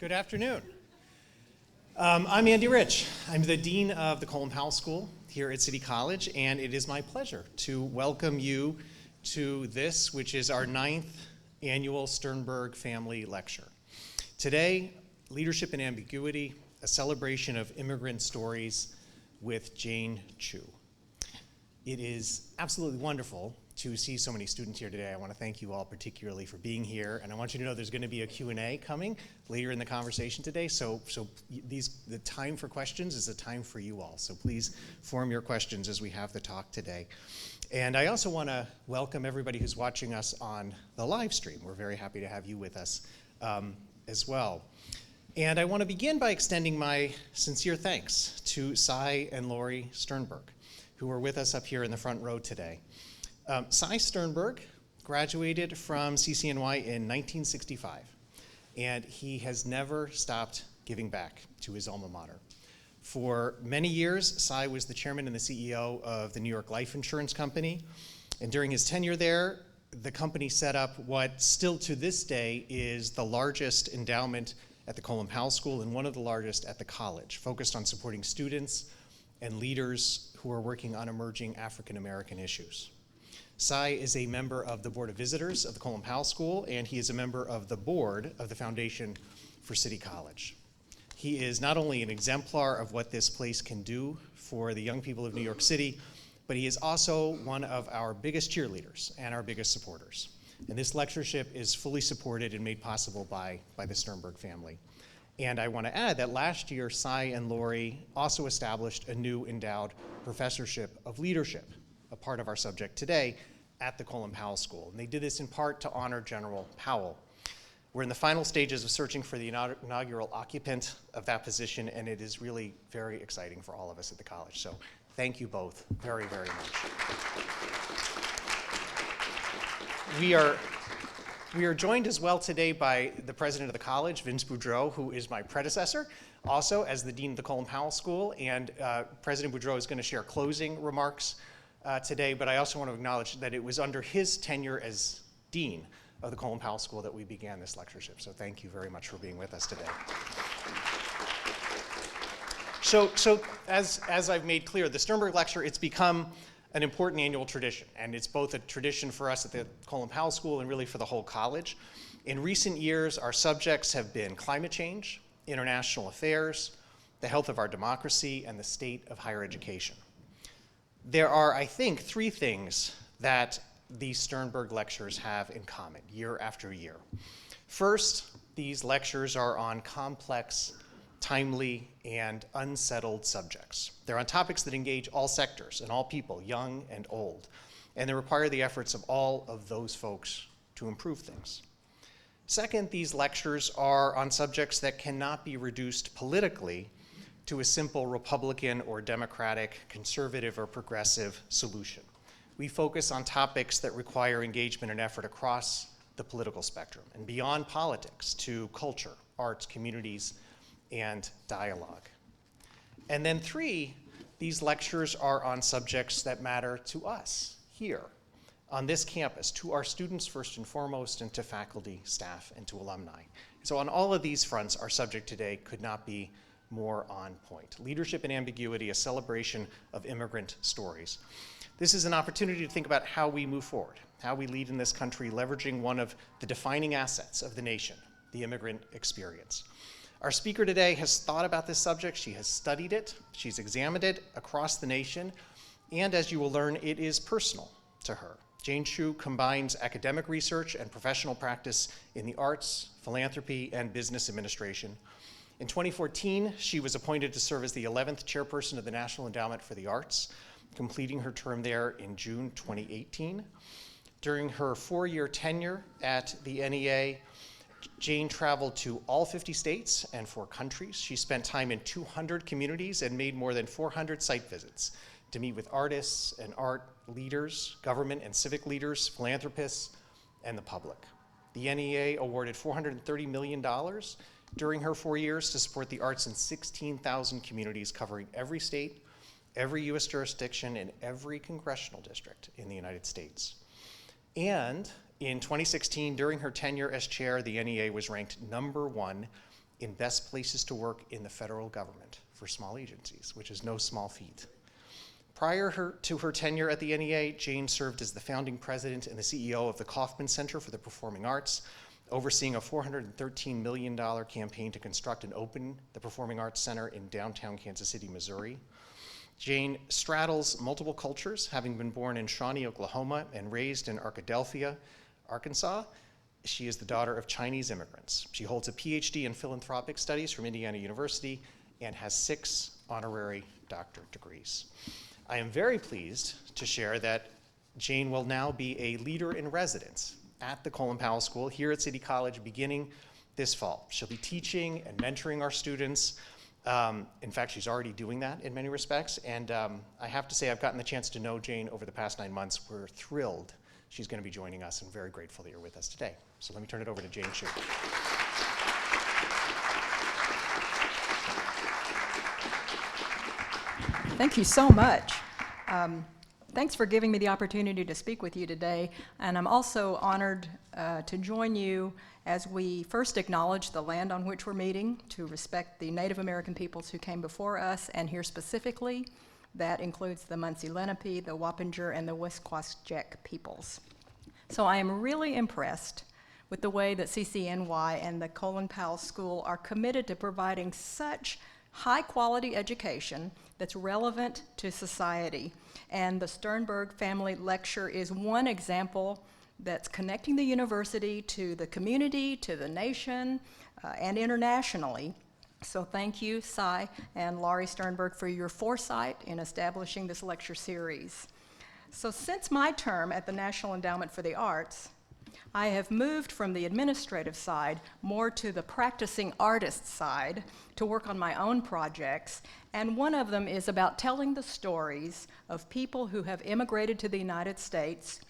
Good afternoon. I'm Andy Rich. I'm the Dean of the Colin Powell School here at City College, and it is my pleasure to welcome you to this, which is our 9th annual Sternberg Family Lecture. Today, Leadership and Ambiguity, a celebration of immigrant stories with Jane Chu. It is absolutely wonderful to see so many students here today. I want to thank you all particularly for being here, and I want you to know there's going to be a Q&A coming later in the conversation today, so the time for questions is a time for you all, so please form your questions as we have the talk today. And I also want to welcome everybody who's watching us on the live stream. We're very happy to have you with us as well. And I want to begin by extending my sincere thanks to Cy and Lori Sternberg, who are with us up here in the front row today. Cy Sternberg graduated from CCNY in 1965, and he has never stopped giving back to his alma mater. For many years, Cy was the chairman and the CEO of the New York Life Insurance Company, and during his tenure there, the company set up what still to this day is the largest endowment at the Colin Powell School and one of the largest at the college, focused on supporting students and leaders who are working on emerging African American issues. Cy is a member of the Board of Visitors of the Colin Powell School, and he is a member of the board of the Foundation for City College. He is not only an exemplar of what this place can do for the young people of New York City, but he is also one of our biggest cheerleaders and our biggest supporters. And this lectureship is fully supported and made possible by the Sternberg family. And I want to add that last year, Cy and Lori also established a new endowed professorship of leadership, a part of our subject today, at the Colin Powell School. And they did this in part to honor General Powell. We're in the final stages of searching for the inaugural occupant of that position, and it is really very exciting for all of us at the college. So thank you both very, very much. We are joined as well today by the president of the college, Vince Boudreau, who is my predecessor, also as the dean of the Colin Powell School. And President Boudreau is going to share closing remarks today, but I also want to acknowledge that it was under his tenure as dean of the Colin Powell School that we began this lectureship. So thank you very much for being with us today. So as I've made clear, the Sternberg Lecture, it's become an important annual tradition, and it's both a tradition for us at the Colin Powell School and really for the whole college. In recent years, our subjects have been climate change, international affairs, the health of our democracy, and the state of higher education. There are, I think, 3 things that these Sternberg lectures have in common year after year. First, these lectures are on complex, timely, and unsettled subjects. They're on topics that engage all sectors and all people, young and old, and they require the efforts of all of those folks to improve things. Second, these lectures are on subjects that cannot be reduced politically to a simple Republican or Democratic, conservative or progressive solution. We focus on topics that require engagement and effort across the political spectrum and beyond politics to culture, arts, communities, and dialogue. And then 3, these lectures are on subjects that matter to us here on this campus, to our students first and foremost, and to faculty, staff, and to alumni. So on all of these fronts, our subject today could not be more on point. Leadership and Ambiguity, a celebration of immigrant stories. This is an opportunity to think about how we move forward, how we lead in this country, leveraging one of the defining assets of the nation, the immigrant experience. Our speaker today has thought about this subject, she has studied it, she's examined it across the nation, and as you will learn, it is personal to her. Jane Chu combines academic research and professional practice in the arts, philanthropy, and business administration. In 2014, she was appointed to serve as the 11th chairperson of the National Endowment for the Arts, completing her term there in June 2018. During her 4-year tenure at the NEA, Jane traveled to all 50 states and 4 countries. She spent time in 200 communities and made more than 400 site visits to meet with artists and art leaders, government and civic leaders, philanthropists, and the public. The NEA awarded $430 million during her 4 years to support the arts in 16,000 communities covering every state, every U.S. jurisdiction, and every congressional district in the United States. And in 2016, during her tenure as chair, the NEA was ranked #1 in best places to work in the federal government for small agencies, which is no small feat. Prior to her tenure at the NEA, Jane served as the founding president and the CEO of the Kaufman Center for the Performing Arts, overseeing a $413 million campaign to construct and open the Performing Arts Center in downtown Kansas City, Missouri. Jane straddles multiple cultures, having been born in Shawnee, Oklahoma, and raised in Arkadelphia, Arkansas. She is the daughter of Chinese immigrants. She holds a PhD in philanthropic studies from Indiana University and has 6 honorary doctorate degrees. I am very pleased to share that Jane will now be a leader in residence at the Colin Powell School here at City College beginning this fall. She'll be teaching and mentoring our students. In fact, she's already doing that in many respects. And I have to say, I've gotten the chance to know Jane over the past 9 months. We're thrilled she's going to be joining us and very grateful that you're with us today. So let me turn it over to Jane Chu. Thank you so much. Thanks for giving me the opportunity to speak with you today, and I'm also honored to join you as we first acknowledge the land on which we're meeting, to respect the Native American peoples who came before us, and here specifically, that includes the Munsee Lenape, the Wappinger, and the Wesquaskek peoples. So I am really impressed with the way that CCNY and the Colin Powell School are committed to providing such high-quality education that's relevant to society. And the Sternberg Family Lecture is one example that's connecting the university to the community, to the nation, and internationally. So thank you, Cy and Laurie Sternberg, for your foresight in establishing this lecture series. So since my term at the National Endowment for the Arts, I have moved from the administrative side more to the practicing artist side to work on my own projects, and one of them is about telling the stories of people who have immigrated to the United States,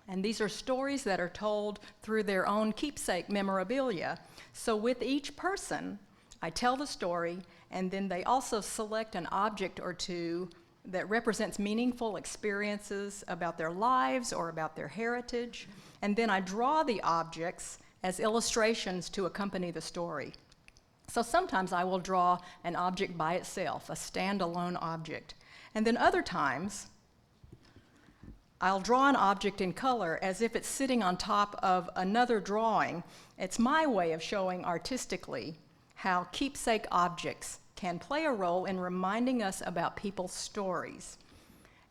and these are stories that are told through their own keepsake memorabilia. So with each person, I tell the story, and then they also select an object or two that represents meaningful experiences about their lives or about their heritage, and then I draw the objects as illustrations to accompany the story. So sometimes I will draw an object by itself, a standalone object, and then other times I'll draw an object in color as if it's sitting on top of another drawing. It's my way of showing artistically how keepsake objects can play a role in reminding us about people's stories.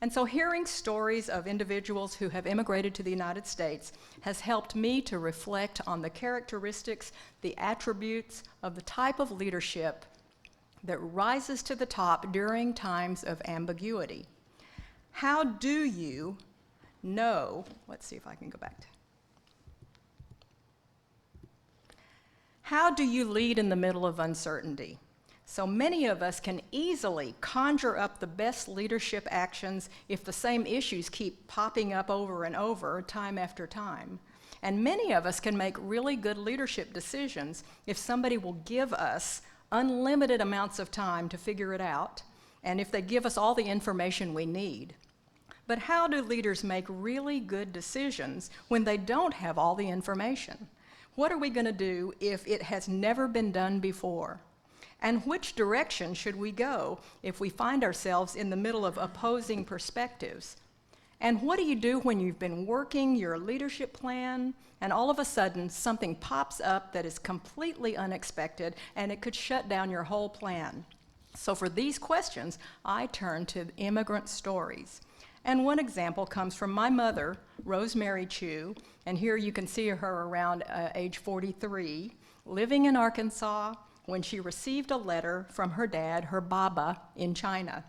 And so hearing stories of individuals who have immigrated to the United States has helped me to reflect on the characteristics, the attributes of the type of leadership that rises to the top during times of ambiguity. How do you know, let's see if I can go back to, how do you lead in the middle of uncertainty? So many of us can easily conjure up the best leadership actions if the same issues keep popping up over and over, time after time. And many of us can make really good leadership decisions if somebody will give us unlimited amounts of time to figure it out, and if they give us all the information we need. But how do leaders make really good decisions when they don't have all the information? What are we going to do if it has never been done before? And which direction should we go if we find ourselves in the middle of opposing perspectives? And what do you do when you've been working your leadership plan and all of a sudden something pops up that is completely unexpected and it could shut down your whole plan? So for these questions, I turn to immigrant stories. And one example comes from my mother, Rosemary Chu, and here you can see her around age 43, living in Arkansas, when she received a letter from her dad, her Baba, in China.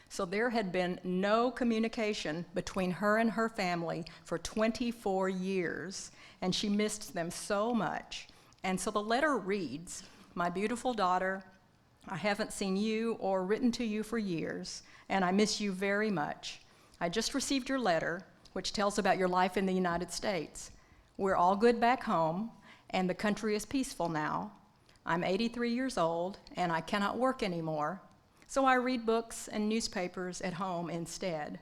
So there had been no communication between her and her family for 24 years, and she missed them so much. And so the letter reads, "My beautiful daughter, I haven't seen you or written to you for years, and I miss you very much. I just received your letter, which tells about your life in the United States. We're all good back home, and the country is peaceful now. I'm 83 years old, and I cannot work anymore, so I read books and newspapers at home instead.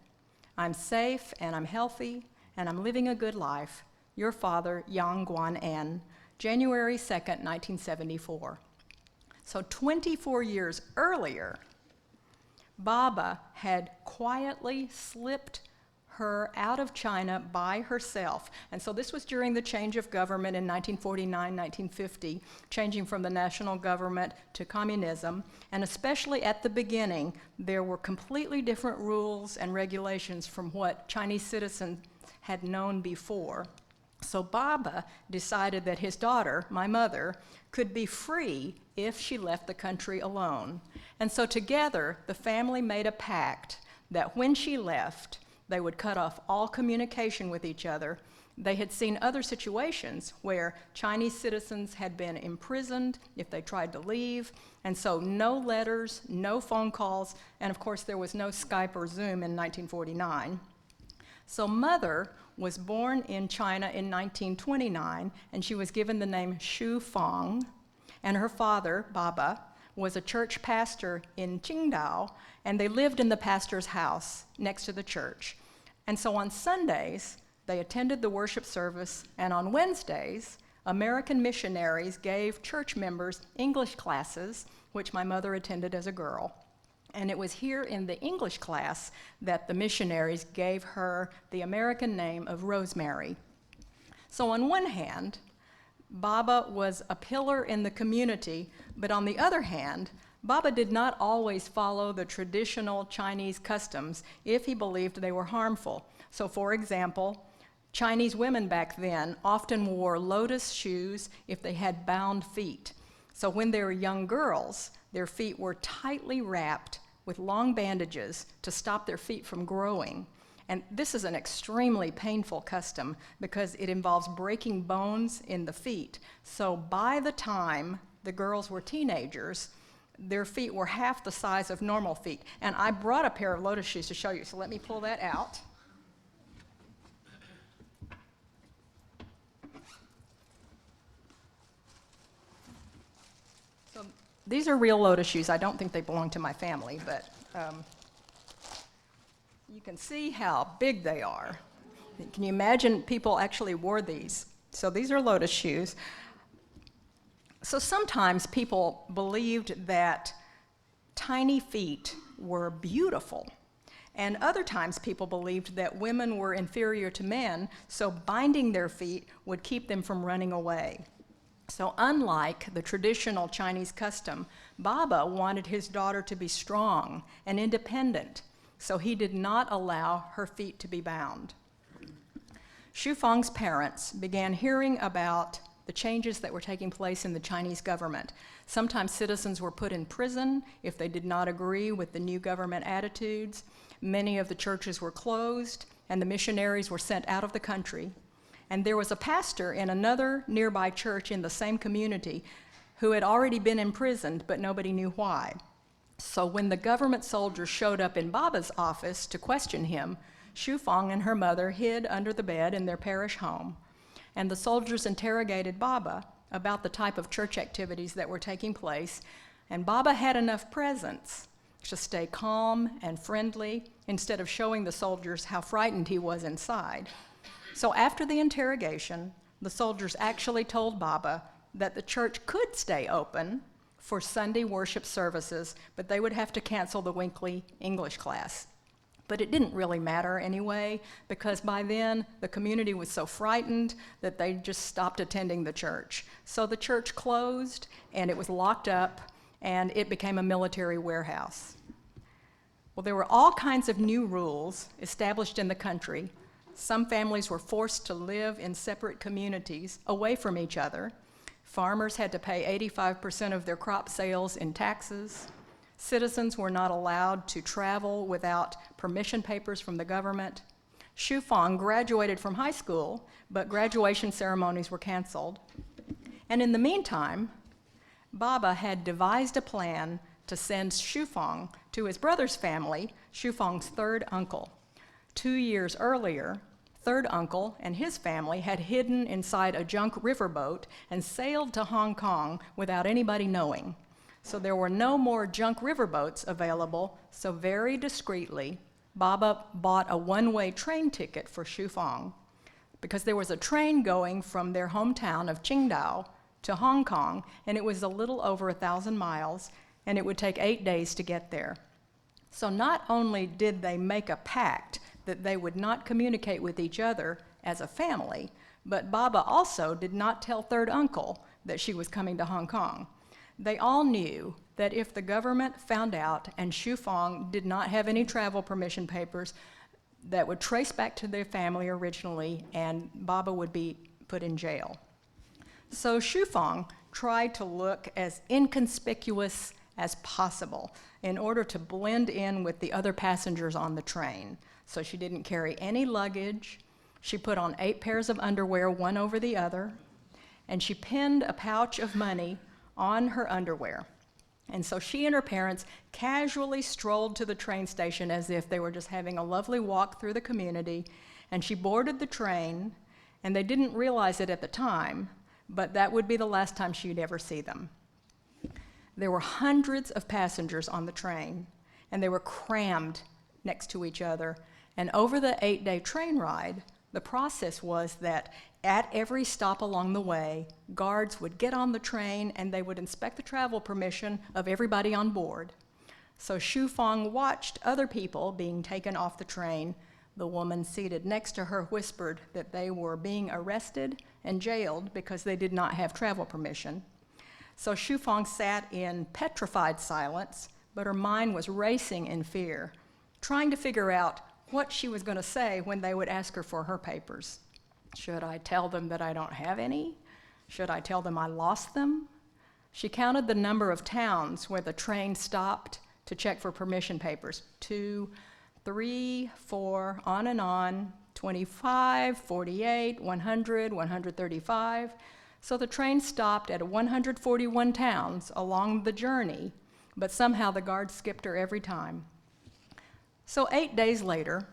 I'm safe, and I'm healthy, and I'm living a good life. Your father, Yang Guan En, January 2nd, 1974. So 24 years earlier, Baba had quietly slipped her out of China by herself. And so this was during the change of government in 1949, 1950, changing from the national government to communism. And especially at the beginning, there were completely different rules and regulations from what Chinese citizens had known before. So Baba decided that his daughter, my mother, could be free if she left the country alone. And so together, the family made a pact that when she left, they would cut off all communication with each other. They had seen other situations where Chinese citizens had been imprisoned if they tried to leave, and so no letters, no phone calls, and of course there was no Skype or Zoom in 1949. So Mother was born in China in 1929, and she was given the name Xu Fang, and her father, Baba, was a church pastor in Qingdao, and they lived in the pastor's house next to the church. And so on Sundays, they attended the worship service, and on Wednesdays, American missionaries gave church members English classes, which my mother attended as a girl. And it was here in the English class that the missionaries gave her the American name of Rosemary. So on one hand, Baba was a pillar in the community, but on the other hand, Baba did not always follow the traditional Chinese customs if he believed they were harmful. So for example, Chinese women back then often wore lotus shoes if they had bound feet. So when they were young girls, their feet were tightly wrapped with long bandages to stop their feet from growing. And this is an extremely painful custom because it involves breaking bones in the feet. So by the time the girls were teenagers, their feet were half the size of normal feet. And I brought a pair of lotus shoes to show you, so let me pull that out. So these are real lotus shoes. I don't think they belong to my family, but you can see how big they are. Can you imagine people actually wore these? So these are lotus shoes. So sometimes people believed that tiny feet were beautiful, and other times people believed that women were inferior to men, so binding their feet would keep them from running away. So unlike the traditional Chinese custom, Baba wanted his daughter to be strong and independent, so he did not allow her feet to be bound. Xu Fang's parents began hearing about the changes that were taking place in the Chinese government. Sometimes citizens were put in prison if they did not agree with the new government attitudes. Many of the churches were closed, and the missionaries were sent out of the country. And there was a pastor in another nearby church in the same community who had already been imprisoned, but nobody knew why. So when the government soldiers showed up in Baba's office to question him, Xu Fang and her mother hid under the bed in their parish home. And the soldiers interrogated Baba about the type of church activities that were taking place, and Baba had enough presence to stay calm and friendly instead of showing the soldiers how frightened he was inside. So after the interrogation, the soldiers actually told Baba that the church could stay open for Sunday worship services, but they would have to cancel the weekly English class. But it didn't really matter anyway, because by then the community was so frightened that they just stopped attending the church. So the church closed, and it was locked up, and it became a military warehouse. Well, there were all kinds of new rules established in the country. Some families were forced to live in separate communities away from each other. Farmers had to pay 85% of their crop sales in taxes. Citizens were not allowed to travel without permission papers from the government. Xu Fang graduated from high school, but graduation ceremonies were canceled. And in the meantime, Baba had devised a plan to send Xu Fang to his brother's family, Xu Fang's third uncle. 2 years earlier, third uncle and his family had hidden inside a junk riverboat and sailed to Hong Kong without anybody knowing. So there were no more junk riverboats available, so very discreetly, Baba bought a one-way train ticket for Xu Fang because there was a train going from their hometown of Qingdao to Hong Kong, and it was a little over 1,000 miles, and it would take 8 days to get there. So not only did they make a pact that they would not communicate with each other as a family, but Baba also did not tell third uncle that she was coming to Hong Kong. They all knew that if the government found out and Shu Fong did not have any travel permission papers, that would trace back to their family originally, and Baba would be put in jail. So Shu Fong tried to look as inconspicuous as possible in order to blend in with the other passengers on the train. So she didn't carry any luggage. She put on 8 pairs of underwear, one over the other, and she pinned a pouch of money on her underwear. And so she and her parents casually strolled to the train station as if they were just having a lovely walk through the community, and she boarded the train, and they didn't realize it at the time, but that would be the last time she'd ever see them. There were hundreds of passengers on the train, and they were crammed next to each other. And over the 8-day train ride, the process was that at every stop along the way, guards would get on the train and they would inspect the travel permission of everybody on board. So Shu Fong watched other people being taken off the train. The woman seated next to her whispered that they were being arrested and jailed because they did not have travel permission. So Shu Fong sat in petrified silence, but her mind was racing in fear, trying to figure out what she was going to say when they would ask her for her papers. Should I tell them that I don't have any? Should I tell them I lost them? She counted the number of towns where the train stopped to check for permission papers. 2, 3, 4, on, 25, 48, 100, 135. So the train stopped at 141 towns along the journey, but somehow the guards skipped her every time. So 8 days later,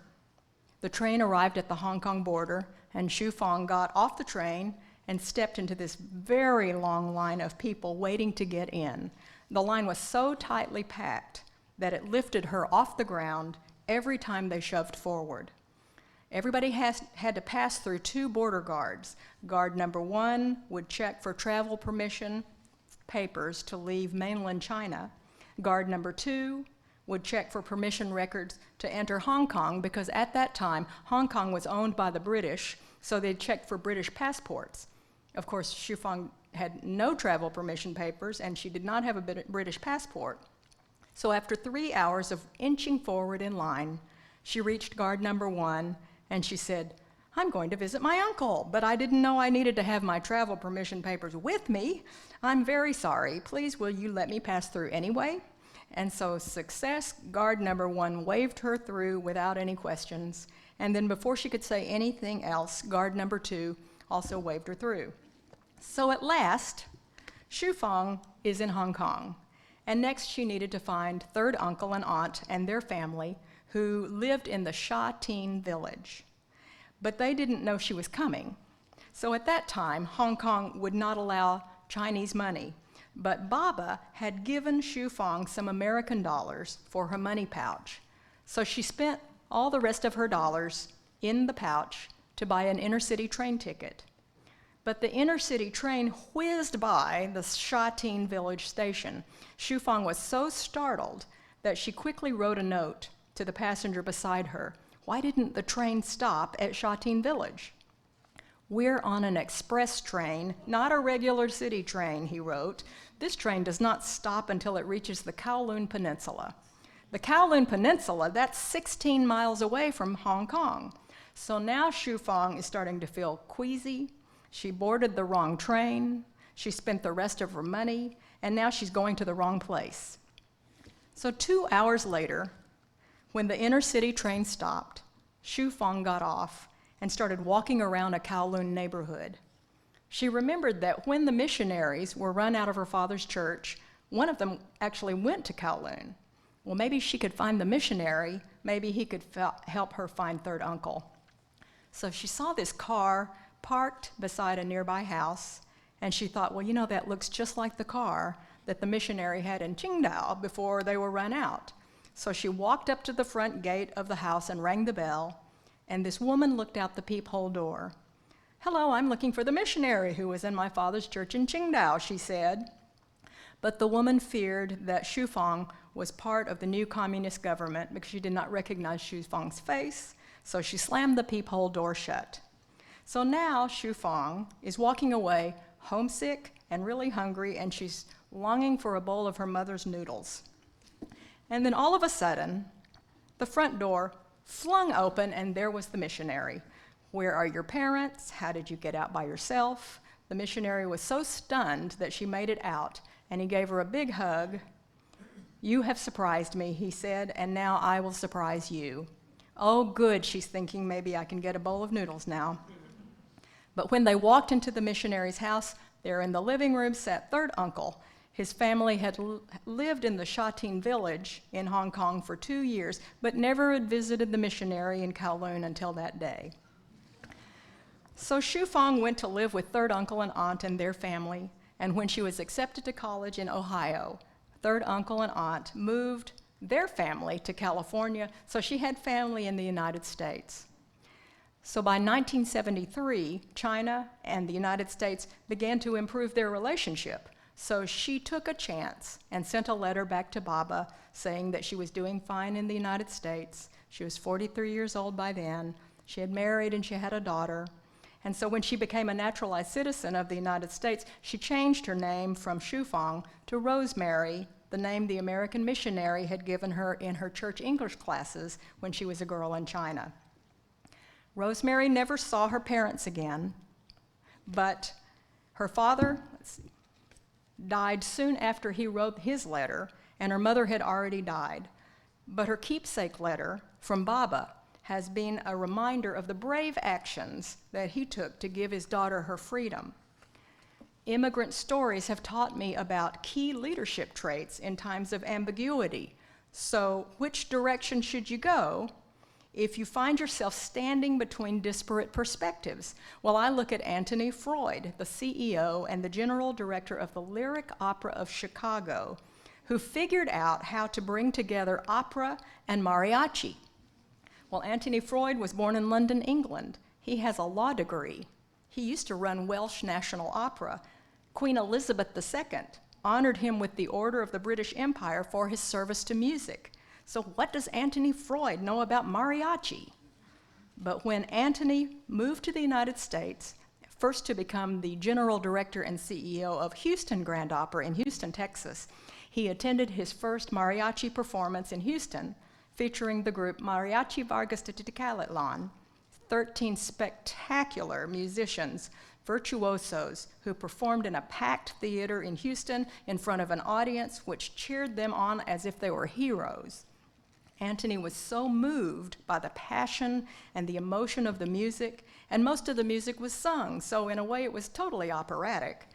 the train arrived at the Hong Kong border, and Shu Fong got off the train and stepped into this very long line of people waiting to get in. The line was so tightly packed that it lifted her off the ground every time they shoved forward. Everybody had to pass through 2 border guards. Guard number 1 would check for travel permission papers to leave mainland China. Guard number 2 would check for permission records to enter Hong Kong, because at that time, Hong Kong was owned by the British, so they'd check for British passports. Of course, Shu Fong had no travel permission papers, and she did not have a British passport. So after 3 hours of inching forward in line, she reached guard number 1, and she said, "I'm going to visit my uncle, but I didn't know I needed to have my travel permission papers with me. I'm very sorry. Please, will you let me pass through anyway?" And so success, guard number 1 waved her through without any questions. And then before she could say anything else, guard number 2 also waved her through. So at last, Shu Fong is in Hong Kong. And next she needed to find third uncle and aunt and their family who lived in the Sha Tin village. But they didn't know she was coming. So at that time, Hong Kong would not allow Chinese money. But Baba had given Shu Fong some American dollars for her money pouch. So she spent all the rest of her dollars in the pouch to buy an inner-city train ticket. But the inner-city train whizzed by the Sha Tin village station. Shu Fong was so startled that she quickly wrote a note to the passenger beside her. Why didn't the train stop at Sha Tin village? "We're on an express train, not a regular city train," he wrote. "This train does not stop until it reaches the Kowloon Peninsula." The Kowloon Peninsula, that's 16 miles away from Hong Kong. So now Shu Fong is starting to feel queasy. She boarded the wrong train. She spent the rest of her money, and now she's going to the wrong place. So 2 hours later, when the inner city train stopped, Shu Fong got off and started walking around a Kowloon neighborhood. She remembered that when the missionaries were run out of her father's church, one of them actually went to Kowloon. Well, maybe she could find the missionary. Maybe he could help her find third uncle. So she saw this car parked beside a nearby house, and she thought, well, you know, that looks just like the car that the missionary had in Qingdao before they were run out. So she walked up to the front gate of the house and rang the bell, and this woman looked out the peephole door. "Hello, I'm looking for the missionary who was in my father's church in Qingdao," she said. But the woman feared that Xu Fang was part of the new communist government because she did not recognize Xu Fang's face, so she slammed the peephole door shut. So now Xu Fang is walking away homesick and really hungry, and she's longing for a bowl of her mother's noodles. And then all of a sudden, the front door flung open, and there was the missionary. "Where are your parents? How did you get out by yourself?" The missionary was so stunned that she made it out, and he gave her a big hug. "You have surprised me," he said, "and now I will surprise you." "Oh, good," she's thinking, "maybe I can get a bowl of noodles now." But when they walked into the missionary's house, there in the living room sat third uncle. His family had lived in the Shatin village in Hong Kong for 2 years, but never had visited the missionary in Kowloon until that day. So Xu Fang went to live with third uncle and aunt and their family, and when she was accepted to college in Ohio, third uncle and aunt moved their family to California, so she had family in the United States. So by 1973, China and the United States began to improve their relationship. So she took a chance and sent a letter back to Baba saying that she was doing fine in the United States. She was 43 years old by then. She had married and she had a daughter. And so when she became a naturalized citizen of the United States, she changed her name from Xu Fang to Rosemary, the name the American missionary had given her in her church English classes when she was a girl in China. Rosemary never saw her parents again, but her father died soon after he wrote his letter, and her mother had already died. But her keepsake letter from Baba has been a reminder of the brave actions that he took to give his daughter her freedom. Immigrant stories have taught me about key leadership traits in times of ambiguity. So, which direction should you go if you find yourself standing between disparate perspectives? Well, I look at Anthony Freud, the CEO and the general director of the Lyric Opera of Chicago, who figured out how to bring together opera and mariachi. Well, Anthony Freud was born in London, England. He has a law degree. He used to run Welsh National Opera. Queen Elizabeth II honored him with the Order of the British Empire for his service to music. So what does Anthony Freud know about mariachi? But when Anthony moved to the United States, first to become the general director and CEO of Houston Grand Opera in Houston, Texas, he attended his first mariachi performance in Houston, featuring the group Mariachi Vargas de Tecalitlan, 13 spectacular musicians, virtuosos, who performed in a packed theater in Houston in front of an audience which cheered them on as if they were heroes. Anthony was so moved by the passion and the emotion of the music, and most of the music was sung, so in a way it was totally operatic.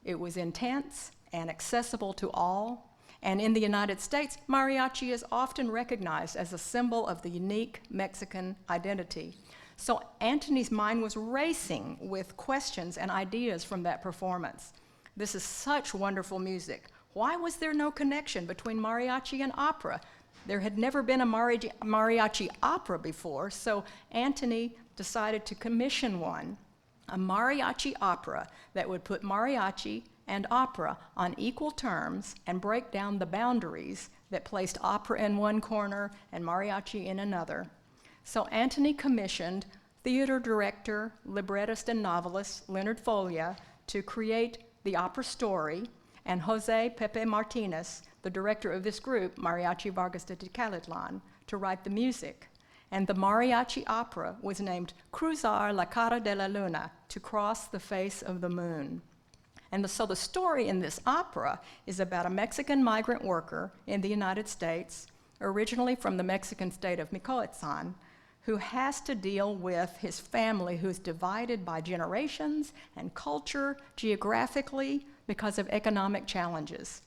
It was intense and accessible to all, and in the United States, mariachi is often recognized as a symbol of the unique Mexican identity. So Anthony's mind was racing with questions and ideas from that performance. This is such wonderful music. Why was there no connection between mariachi and opera? There had never been a mariachi opera before, so Anthony decided to commission one, a mariachi opera that would put mariachi and opera on equal terms and break down the boundaries that placed opera in one corner and mariachi in another. So Anthony commissioned theater director, librettist, and novelist Leonard Folia to create the opera story, and Jose Pepe Martinez, the director of this group, Mariachi Vargas de Tecalitlan, to write the music. And the mariachi opera was named Cruzar la Cara de la Luna, to cross the face of the moon. And so the story in this opera is about a Mexican migrant worker in the United States, originally from the Mexican state of Michoacan, who has to deal with his family who's divided by generations and culture geographically because of economic challenges.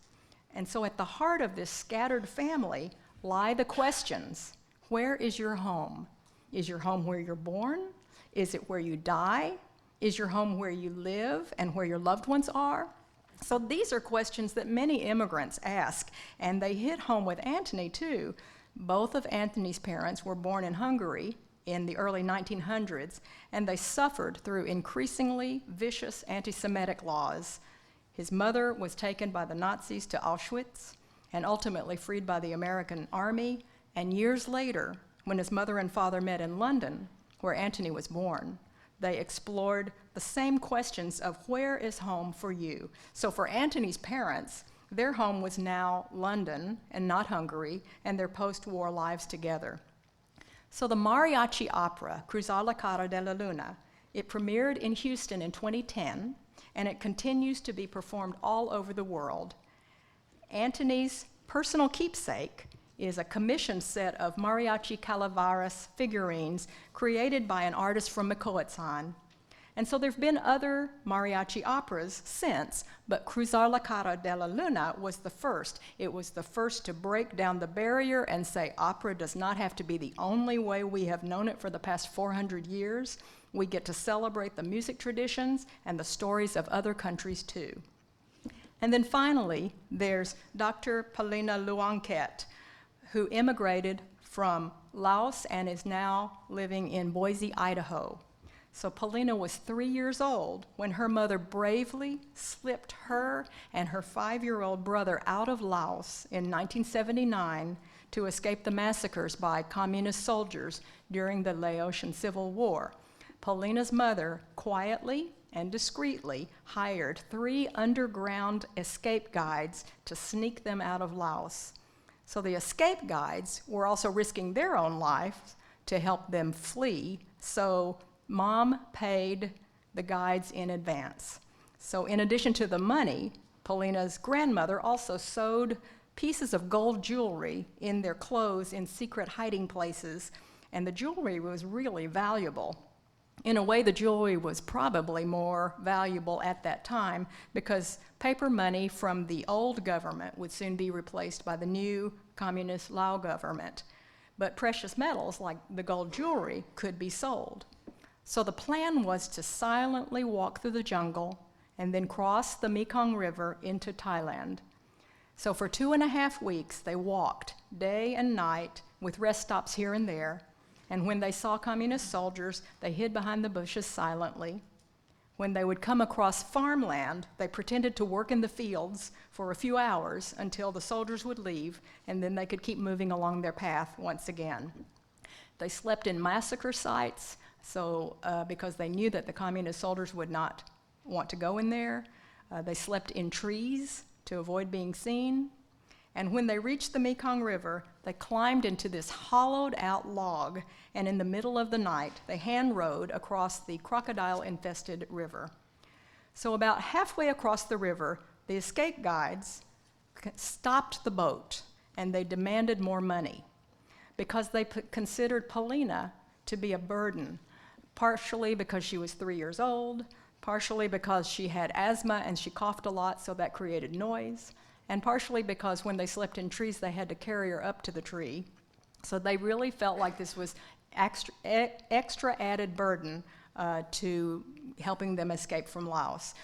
And so at the heart of this scattered family lie the questions: where is your home? Is your home where you're born? Is it where you die? Is your home where you live and where your loved ones are? So these are questions that many immigrants ask, and they hit home with Anthony too. Both of Anthony's parents were born in Hungary in the early 1900s, and they suffered through increasingly vicious anti-Semitic laws. His mother was taken by the Nazis to Auschwitz and ultimately freed by the American Army, and years later, when his mother and father met in London, where Antony was born, they explored the same questions of where is home for you? So for Antony's parents, their home was now London and not Hungary, and their post-war lives together. So the mariachi opera, Cruzar la Cara de la Luna, it premiered in Houston in 2010, and it continues to be performed all over the world. Antony's personal keepsake is a commissioned set of mariachi calaveras figurines created by an artist from Michoacan. And so there have been other mariachi operas since, but Cruzar la Cara de la Luna was the first. It was the first to break down the barrier and say opera does not have to be the only way we have known it for the past 400 years. We get to celebrate the music traditions and the stories of other countries too. And then finally, there's Dr. Paulina Luanquet, who immigrated from Laos and is now living in Boise, Idaho. So Paulina was 3 years old when her mother bravely slipped her and her 5-year-old brother out of Laos in 1979 to escape the massacres by communist soldiers during the Laotian Civil War. Paulina's mother quietly and discreetly hired 3 underground escape guides to sneak them out of Laos. So the escape guides were also risking their own lives to help them flee, so Mom paid the guides in advance. So in addition to the money, Paulina's grandmother also sewed pieces of gold jewelry in their clothes in secret hiding places, and the jewelry was really valuable. In a way, the jewelry was probably more valuable at that time because paper money from the old government would soon be replaced by the new communist Lao government. But precious metals, like the gold jewelry, could be sold. So the plan was to silently walk through the jungle and then cross the Mekong River into Thailand. So for 2.5 weeks, they walked day and night with rest stops here and there. And when they saw communist soldiers, they hid behind the bushes silently. When they would come across farmland, they pretended to work in the fields for a few hours until the soldiers would leave, and then they could keep moving along their path once again. They slept in massacre sites, because they knew that the communist soldiers would not want to go in there. They slept in trees to avoid being seen. And when they reached the Mekong River, they climbed into this hollowed-out log, and in the middle of the night, they hand-rowed across the crocodile-infested river. So about halfway across the river, the escape guides stopped the boat, and they demanded more money because they considered Paulina to be a burden, partially because she was 3 years old, partially because she had asthma and she coughed a lot, so that created noise, and partially because when they slept in trees, they had to carry her up to the tree. So they really felt like this was extra added burden to helping them escape from Laos.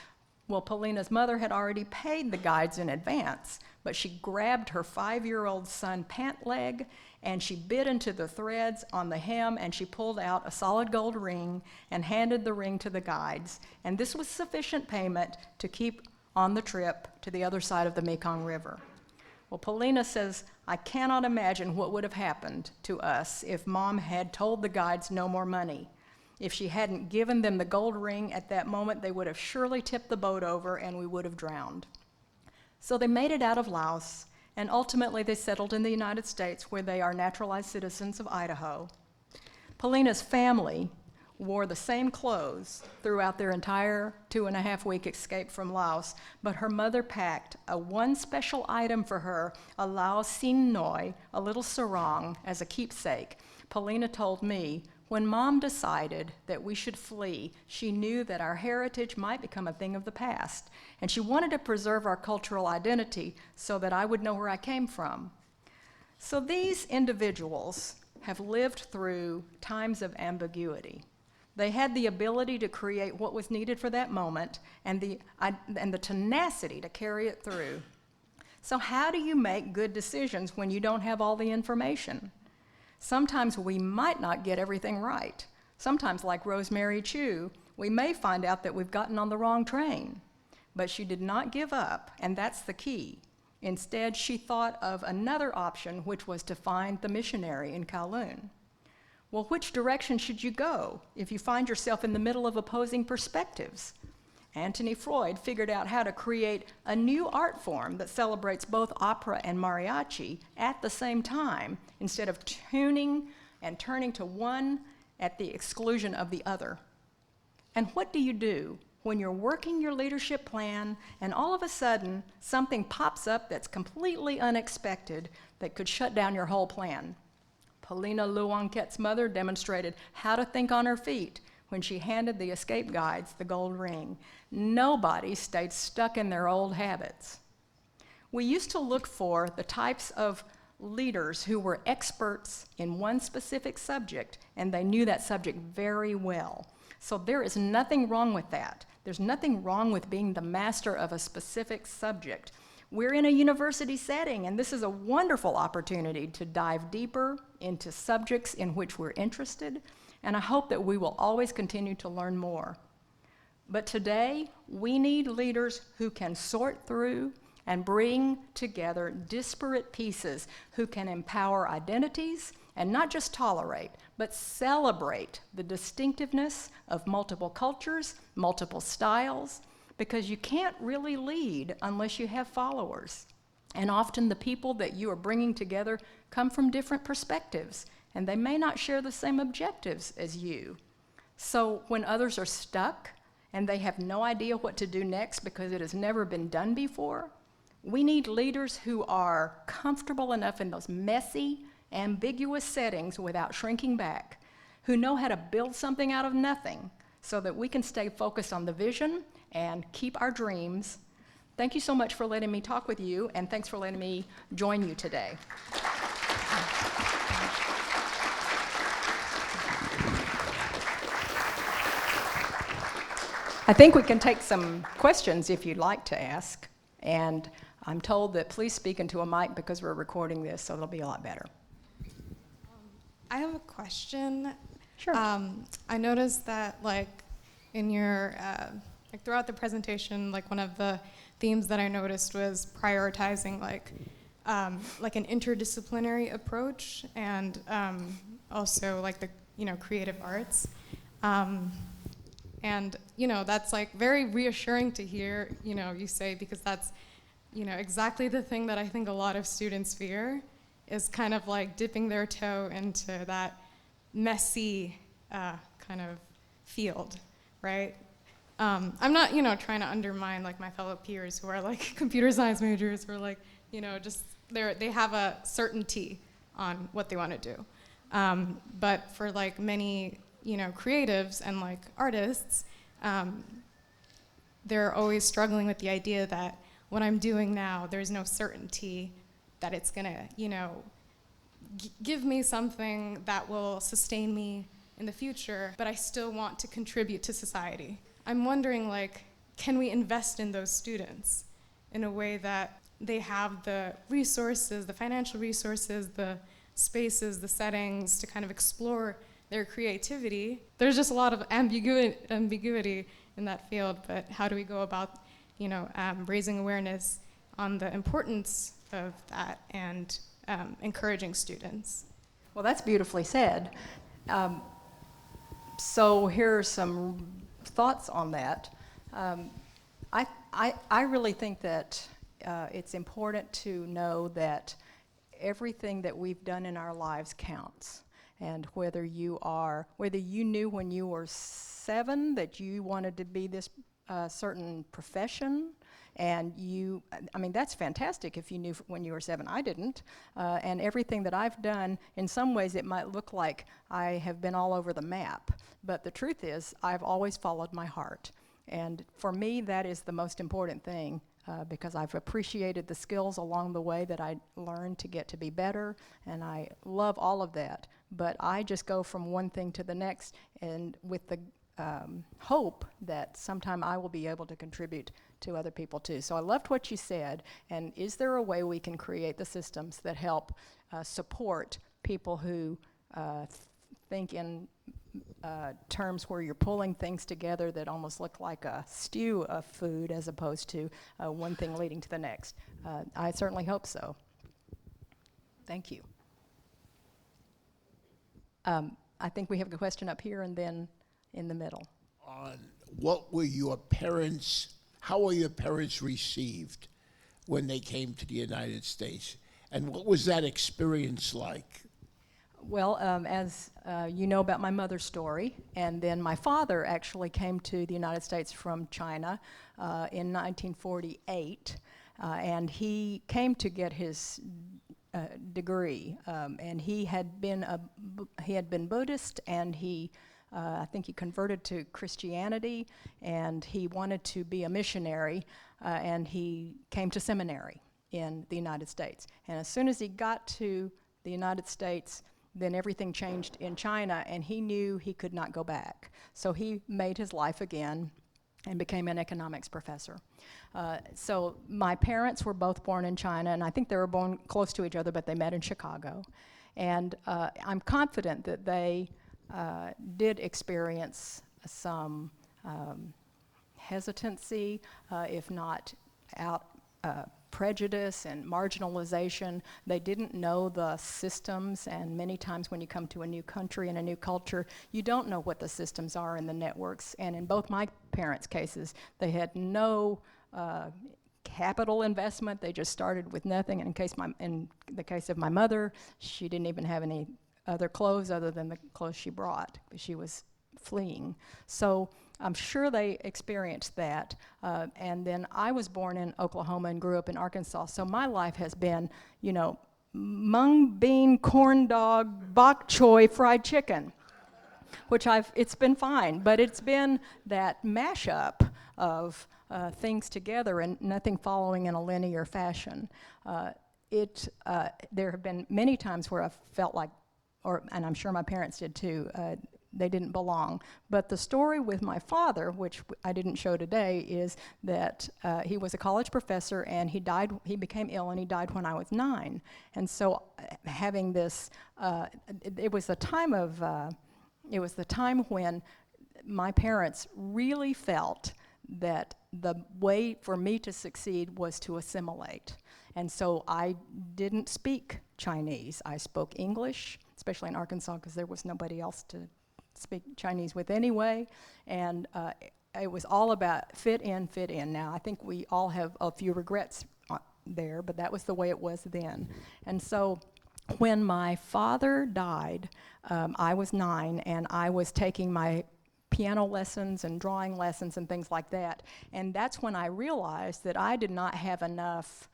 Well, Paulina's mother had already paid the guides in advance, but she grabbed her 5-year-old son pant leg and she bit into the threads on the hem and she pulled out a solid gold ring and handed the ring to the guides. And this was sufficient payment to keep on the trip to the other side of the Mekong River. Well, Paulina says, I cannot imagine what would have happened to us if Mom had told the guides no more money. If she hadn't given them the gold ring at that moment, they would have surely tipped the boat over and we would have drowned. So they made it out of Laos, and ultimately they settled in the United States, where they are naturalized citizens of Idaho. Paulina's family wore the same clothes throughout their entire 2.5-week escape from Laos, but her mother packed one special item for her, a Lao Sin Noi, a little sarong, as a keepsake. Paulina told me, when Mom decided that we should flee, she knew that our heritage might become a thing of the past, and she wanted to preserve our cultural identity so that I would know where I came from. So these individuals have lived through times of ambiguity. They had the ability to create what was needed for that moment and the tenacity to carry it through. So how do you make good decisions when you don't have all the information? Sometimes we might not get everything right. Sometimes, like Rosemary Chu, we may find out that we've gotten on the wrong train. But she did not give up, and that's the key. Instead, she thought of another option, which was to find the missionary in Kowloon. Well, which direction should you go if you find yourself in the middle of opposing perspectives? Anthony Freud figured out how to create a new art form that celebrates both opera and mariachi at the same time, instead of tuning and turning to one at the exclusion of the other. And what do you do when you're working your leadership plan and all of a sudden something pops up that's completely unexpected that could shut down your whole plan? Paulina Luonquet's mother demonstrated how to think on her feet when she handed the escape guides the gold ring. Nobody stayed stuck in their old habits. We used to look for the types of leaders who were experts in one specific subject, and they knew that subject very well. So there is nothing wrong with that. There's nothing wrong with being the master of a specific subject. We're in a university setting, and this is a wonderful opportunity to dive deeper into subjects in which we're interested, and I hope that we will always continue to learn more. But today, we need leaders who can sort through and bring together disparate pieces, who can empower identities and not just tolerate, but celebrate the distinctiveness of multiple cultures, multiple styles, because you can't really lead unless you have followers. And often the people that you are bringing together come from different perspectives, and they may not share the same objectives as you. So when others are stuck and they have no idea what to do next because it has never been done before, we need leaders who are comfortable enough in those messy, ambiguous settings without shrinking back, who know how to build something out of nothing so that we can stay focused on the vision and keep our dreams. Thank you so much for letting me talk with you, and thanks for letting me join you today. I think we can take some questions if you'd like to ask, and I'm told that please speak into a mic because we're recording this, so it'll be a lot better. I have a question. Sure. I noticed that, like, in your, throughout the presentation, like, one of the themes that I noticed was prioritizing, like an interdisciplinary approach, and also, like, the, creative arts. And, that's, like, very reassuring to hear, you say, because that's, exactly the thing that I think a lot of students fear, is kind of like dipping their toe into that messy kind of field, right? I'm not, trying to undermine, like, my fellow peers who are, like, computer science majors, who are, like, just, they have a certainty on what they want to do. But for, like, many, creatives and, like, artists, they're always struggling with the idea that what I'm doing now, there's no certainty that it's gonna, give me something that will sustain me in the future, but I still want to contribute to society. I'm wondering, like, can we invest in those students in a way that they have the resources, the financial resources, the spaces, the settings to kind of explore their creativity? There's just a lot of ambiguity in that field, but how do we go about, raising awareness on the importance of that and encouraging students? Well, that's beautifully said. So here are some thoughts on that. I really think that it's important to know that everything that we've done in our lives counts. And whether you knew when you were 7 that you wanted to be this certain profession, and that's fantastic if you knew when you were 7. I didn't. And everything that I've done, in some ways it might look like I have been all over the map. But the truth is, I've always followed my heart. And for me, that is the most important thing, because I've appreciated the skills along the way that I learned to get to be better, and I love all of that. But I just go from one thing to the next, and with the hope that sometime I will be able to contribute to other people too. So I loved what you said, and is there a way we can create the systems that help support people who think in terms where you're pulling things together that almost look like a stew of food as opposed to one thing leading to the next. I certainly hope so. Thank you. I think we have a question up here and then in the middle. What were your parents, how were your parents received when they came to the United States? And what was that experience like? Well, as you know about my mother's story, and then my father actually came to the United States from China in 1948, and he came to get his degree, and he had been Buddhist, and I think he converted to Christianity, and he wanted to be a missionary, and he came to seminary in the United States. And as soon as he got to the United States, then everything changed in China, and he knew he could not go back. So he made his life again and became an economics professor. So my parents were both born in China, and I think they were born close to each other, but they met in Chicago. And I'm confident that they did experience some hesitancy, if not prejudice and marginalization. They didn't know the systems, and many times when you come to a new country and a new culture, you don't know what the systems are in the networks. And in both my parents' cases, they had no capital investment. They just started with nothing. And in the case of my mother, she didn't even have any other clothes other than the clothes she brought. She was fleeing. So I'm sure they experienced that. And then I was born in Oklahoma and grew up in Arkansas. So my life has been, mung bean, corn dog, bok choy, fried chicken, which it's been fine. But it's been that mashup of things together and nothing following in a linear fashion. There have been many times where I've felt like, and I'm sure my parents did too, they didn't belong. But the story with my father, which I didn't show today, is that he was a college professor and he became ill and he died when I was 9. And so having this, it was the time when my parents really felt that the way for me to succeed was to assimilate. And so I didn't speak Chinese. I spoke English, especially in Arkansas because there was nobody else to speak Chinese with anyway. And it was all about fit in. Now, I think we all have a few regrets there, but that was the way it was then. And so when my father died, I was 9, and I was taking my piano lessons and drawing lessons and things like that. And that's when I realized that I did not have enough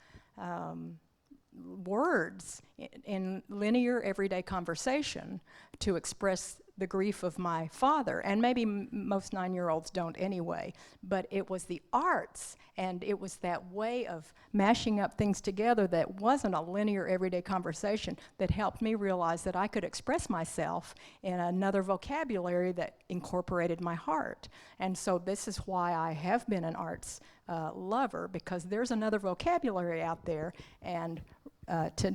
words in linear everyday conversation to express the grief of my father, and maybe most 9-year-olds don't anyway, but it was the arts, and it was that way of mashing up things together that wasn't a linear everyday conversation that helped me realize that I could express myself in another vocabulary that incorporated my heart. And so this is why I have been an arts lover, because there's another vocabulary out there, and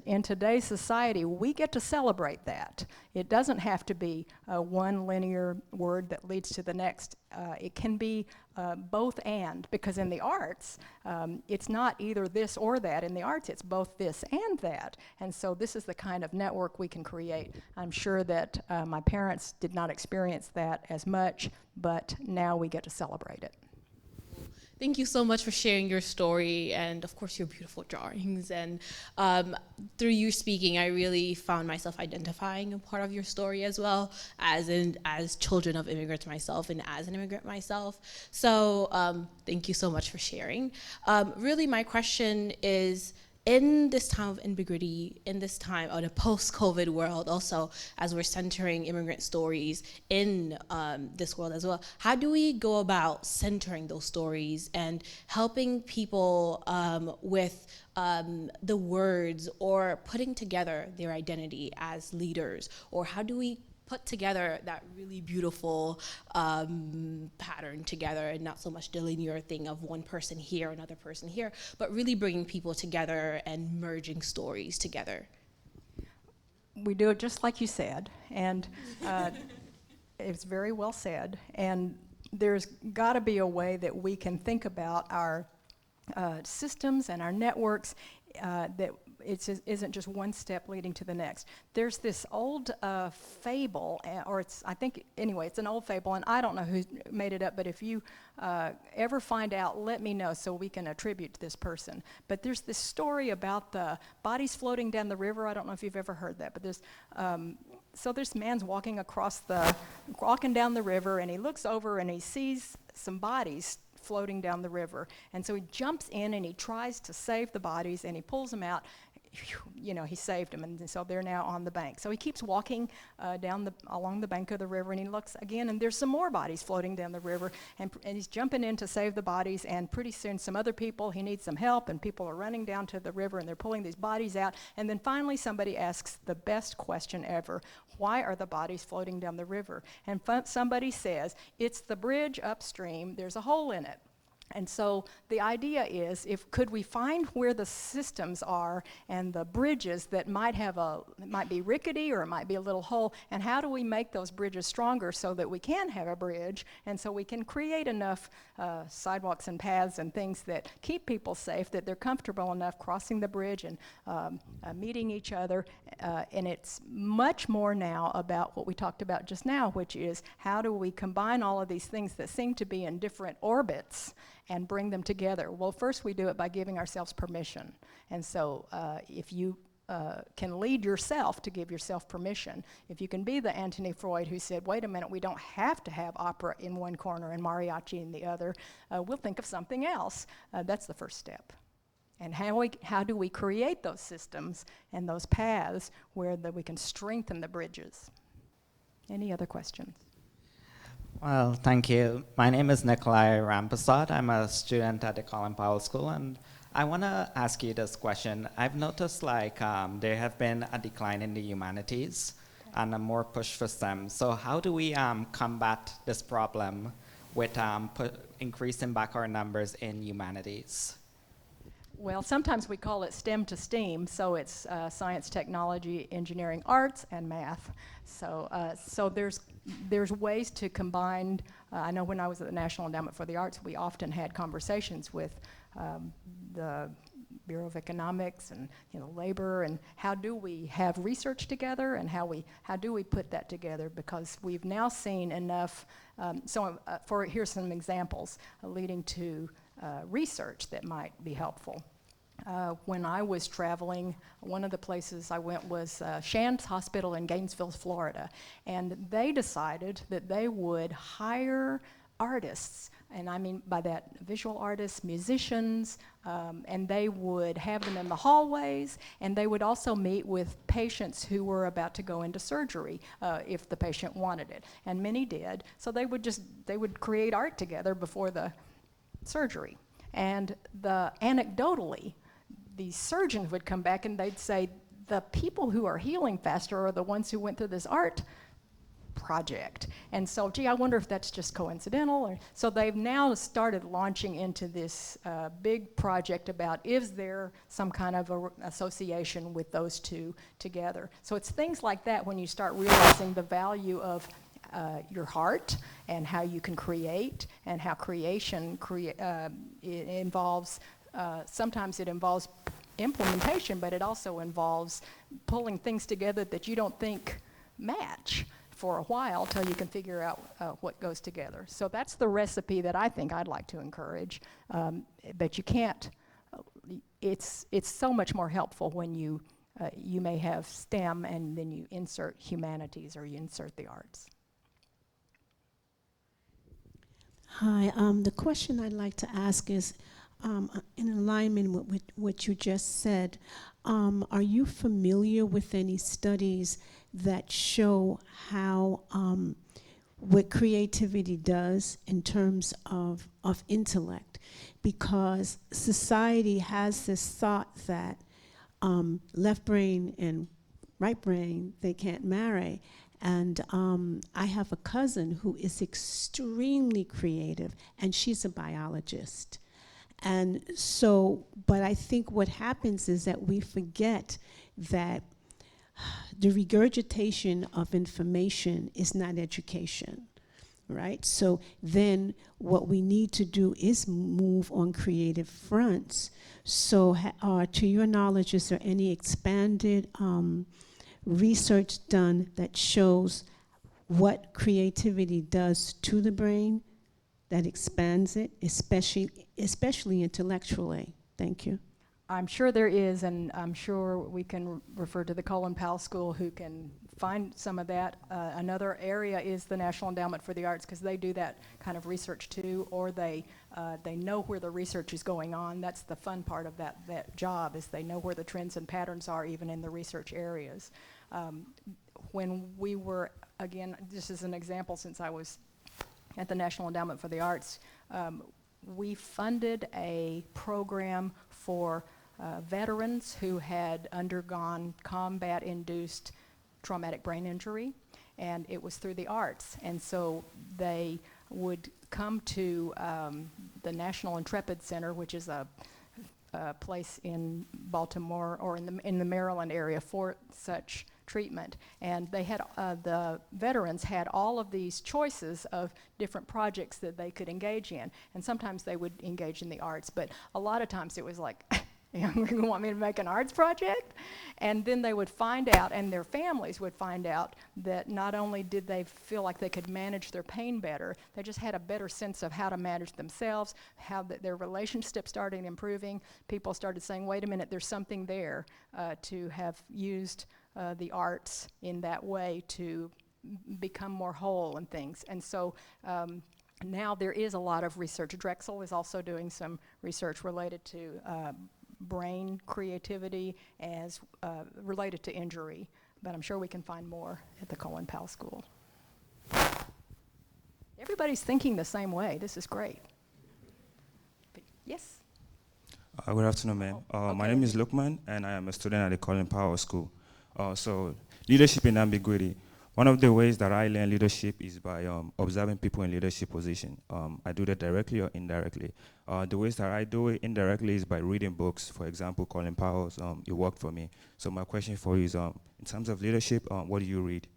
in today's society, we get to celebrate that. It doesn't have to be one linear word that leads to the next. It can be both and, because in the arts, it's not either this or that. In the arts, it's both this and that. And so this is the kind of network we can create. I'm sure that my parents did not experience that as much, but now we get to celebrate it. Thank you so much for sharing your story and, of course, your beautiful drawings. And through you speaking, I really found myself identifying a part of your story as well, as children of immigrants myself and as an immigrant myself. So thank you so much for sharing. Really, my question is, in this time of ambiguity, in this time of the post-COVID world also, as we're centering immigrant stories in this world as well, how do we go about centering those stories and helping people with the words or putting together their identity as leaders? Or how do we put together that really beautiful pattern together, and not so much the linear thing of one person here, another person here, but really bringing people together and merging stories together? we do it just like you said, and it's very well said. And there's got to be a way that we can think about our systems and our networks that isn't just one step leading to the next. There's this old fable, it's an old fable, and I don't know who made it up, but if you ever find out, let me know so we can attribute to this person. But there's this story about the bodies floating down the river. I don't know if you've ever heard that, but there's, so this man's walking down the river, and he looks over and he sees some bodies floating down the river. And so he jumps in and he tries to save the bodies, and he pulls them out. He saved them, and so they're now on the bank. So he keeps walking along the bank of the river, and he looks again, and there's some more bodies floating down the river, and he's jumping in to save the bodies, and pretty soon some other people, he needs some help, and people are running down to the river, and they're pulling these bodies out, and then finally somebody asks the best question ever: why are the bodies floating down the river? And somebody says, it's the bridge upstream, there's a hole in it. And so the idea is, could we find where the systems are and the bridges that might be rickety, or it might be a little hole, and how do we make those bridges stronger so that we can have a bridge, and so we can create enough sidewalks and paths and things that keep people safe, that they're comfortable enough crossing the bridge and meeting each other. And it's much more now about what we talked about just now, which is how do we combine all of these things that seem to be in different orbits and bring them together. Well, first we do it by giving ourselves permission. And so if you can lead yourself to give yourself permission, if you can be the Anthony Freud who said, wait a minute, we don't have to have opera in one corner and mariachi in the other, we'll think of something else. That's the first step. And how do we create those systems and those paths where we can strengthen the bridges? Any other questions? Well, thank you. My name is Nikolai Rampasad. I'm a student at the Colin Powell School, and I want to ask you this question. I've noticed there have been a decline in the humanities and a more push for STEM. So how do we combat this problem with increasing back our numbers in humanities? Well, sometimes we call it STEM to STEAM, so it's science, technology, engineering, arts, and math. So there's ways to combine. I know when I was at the National Endowment for the Arts, we often had conversations with the Bureau of Economics and labor, and how do we have research together, and how do we put that together, because we've now seen enough. Here's some examples leading to research that might be helpful. When I was traveling, one of the places I went was Shands Hospital in Gainesville, Florida, and they decided that they would hire artists, and I mean by that visual artists, musicians, and they would have them in the hallways, and they would also meet with patients who were about to go into surgery if the patient wanted it, and many did. So they would create art together before the surgery. And anecdotally, the surgeons would come back and they'd say, the people who are healing faster are the ones who went through this art project. And so, I wonder if that's just coincidental. So they've now started launching into this big project about, is there some kind of association with those two together? So it's things like that when you start realizing the value of your heart and how you can create, and how creation it involves, sometimes it involves implementation, but it also involves pulling things together that you don't think match for a while till you can figure out what goes together. So that's the recipe that I think I'd like to encourage, but you can't, it's so much more helpful when you may have STEM and then you insert humanities or you insert the arts. Hi, the question I'd like to ask is, in alignment with what you just said, are you familiar with any studies that show how, what creativity does in terms of intellect? Because society has this thought that left brain and right brain, they can't marry. And I have a cousin who is extremely creative, and she's a biologist. And so, but I think what happens is that we forget that the regurgitation of information is not education, right? So then what we need to do is move on creative fronts. So to your knowledge, is there any expanded research done that shows what creativity does to the brain, that expands it, especially intellectually? Thank you. I'm sure there is, and I'm sure we can refer to the Colin Powell School who can find some of that. Another area is the National Endowment for the Arts, because they do that kind of research too, or they know where the research is going on. That's the fun part of that job, is they know where the trends and patterns are even in the research areas. When we were, again, this is an example since I was at the National Endowment for the Arts, we funded a program for veterans who had undergone combat-induced traumatic brain injury, and it was through the arts. And so they would come to the National Intrepid Center, which is a place in Baltimore or in the Maryland area for such treatment. And they had, the veterans had all of these choices of different projects that they could engage in. And sometimes they would engage in the arts, but a lot of times it was like, you want me to make an arts project? And then they would find out, and their families would find out, that not only did they feel like they could manage their pain better, they just had a better sense of how to manage themselves, how their relationships started improving. People started saying, wait a minute, there's something there, to have used the arts in that way to become more whole and things. And so now there is a lot of research. Drexel is also doing some research related to brain creativity as related to injury, but I'm sure we can find more at the Colin Powell School. Everybody's thinking the same way. This is great. But yes? Good afternoon, ma'am. My name is Lukman, and I am a student at the Colin Powell School. So leadership in ambiguity. One of the ways that I learn leadership is by observing people in leadership position. I do that directly or indirectly. The ways that I do it indirectly is by reading books. For example, Colin Powell's It Worked For Me. So my question for you is, in terms of leadership, what do you read?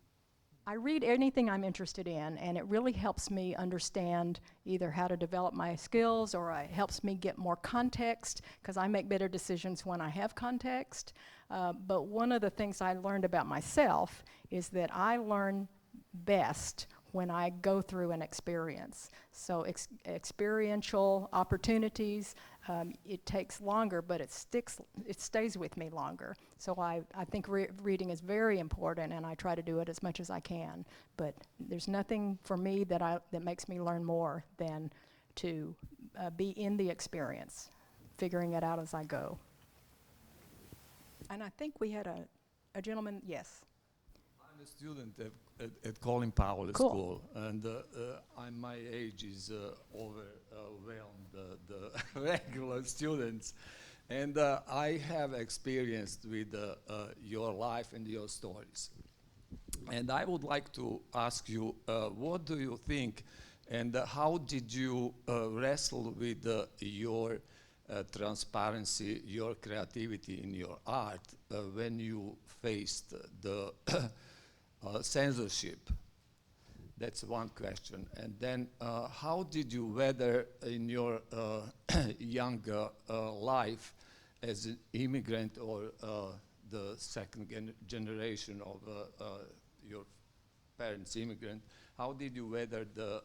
I read anything I'm interested in, and it really helps me understand either how to develop my skills, or it helps me get more context, because I make better decisions when I have context. But one of the things I learned about myself is that I learn best when I go through an experience. So experiential opportunities, it takes longer, but it stays with me longer. So I think reading is very important, and I try to do it as much as I can. But there's nothing for me that makes me learn more than to be in the experience, figuring it out as I go. And I think we had a gentleman, yes. I'm a student at Colin Powell School, and my age is overwhelmed the regular students. And I have experienced with your life and your stories. And I would like to ask you, what do you think, and how did you wrestle with your transparency, your creativity in your art when you faced the censorship? That's one question. And then how did you weather in your younger life as an immigrant, or the second generation of your parents' immigrant? How did you weather the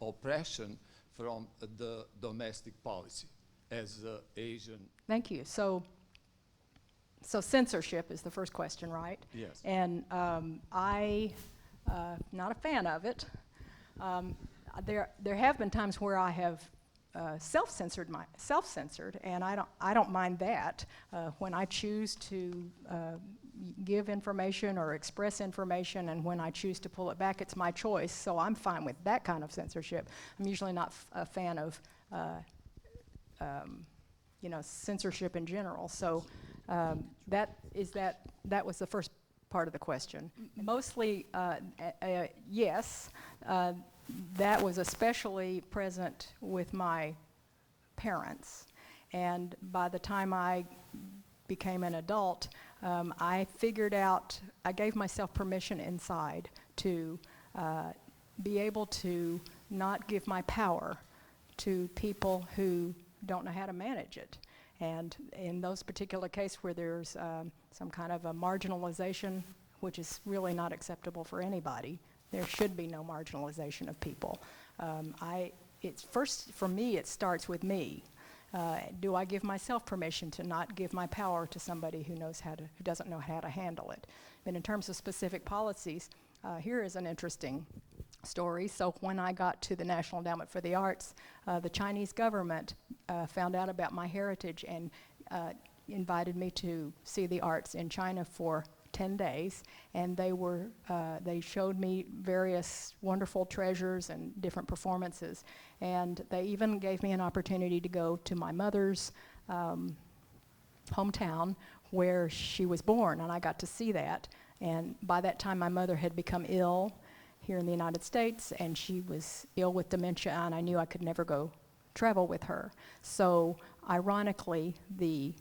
oppression from the domestic policy as Asian? Thank you. So censorship is the first question, right? Yes. And I'm not a fan of it. There have been times where I have self-censored, and I don't mind that. When I choose to give information or express information, and when I choose to pull it back, it's my choice. So I'm fine with that kind of censorship. I'm usually not a fan of censorship in general. So that was the first part of the question. Mostly, yes. That was especially present with my parents. And by the time I became an adult, I gave myself permission inside to be able to not give my power to people who don't know how to manage it. And in those particular cases where there's some kind of a marginalization, which is really not acceptable for anybody, there should be no marginalization of people. For me, it starts with me. Do I give myself permission to not give my power to somebody who doesn't know how to handle it? And in terms of specific policies, here is an interesting story. So when I got to the National Endowment for the Arts, the Chinese government found out about my heritage and invited me to see the arts in China for 10 days, and they showed me various wonderful treasures and different performances, and they even gave me an opportunity to go to my mother's hometown where she was born, and I got to see that. And by that time my mother had become ill here in the United States, and she was ill with dementia, and I knew I could never go travel with her. So ironically, the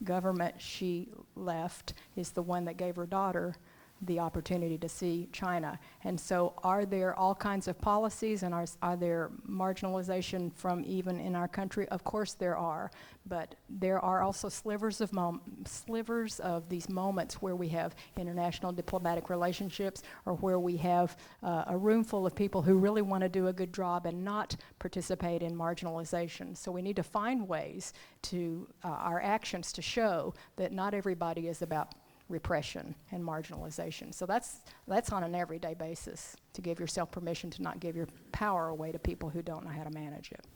government she left is the one that gave her daughter the opportunity to see China. And so are there all kinds of policies, and are there marginalization from even in our country? Of course there are, but there are also slivers of these moments where we have international diplomatic relationships, or where we have a room full of people who really want to do a good job and not participate in marginalization. So we need to find ways to our actions to show that not everybody is about repression and marginalization. So that's on an everyday basis, to give yourself permission to not give your power away to people who don't know how to manage it.